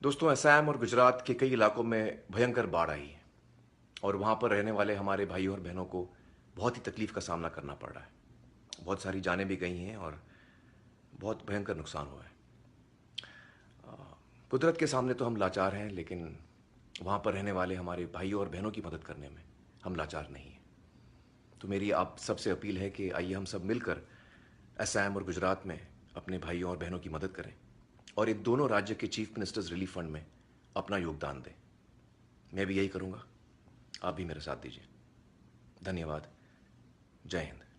दोस्तों, असम और गुजरात के कई इलाकों में भयंकर बाढ़ आई है और वहाँ पर रहने वाले हमारे भाइयों और बहनों को बहुत ही तकलीफ का सामना करना पड़ रहा है। बहुत सारी जानें भी गई हैं और बहुत भयंकर नुकसान हुआ है। कुदरत के सामने तो हम लाचार हैं, लेकिन वहाँ पर रहने वाले हमारे भाइयों और बहनों की मदद करने में हम लाचार नहीं हैं। तो मेरी आप सबसे अपील है कि आइए हम सब मिलकर असम और गुजरात में अपने भाइयों और बहनों की मदद करें और इन दोनों राज्य के चीफ मिनिस्टर्स रिलीफ फंड में अपना योगदान दें। मैं भी यही करूँगा, आप भी मेरा साथ दीजिए। धन्यवाद। जय हिंद।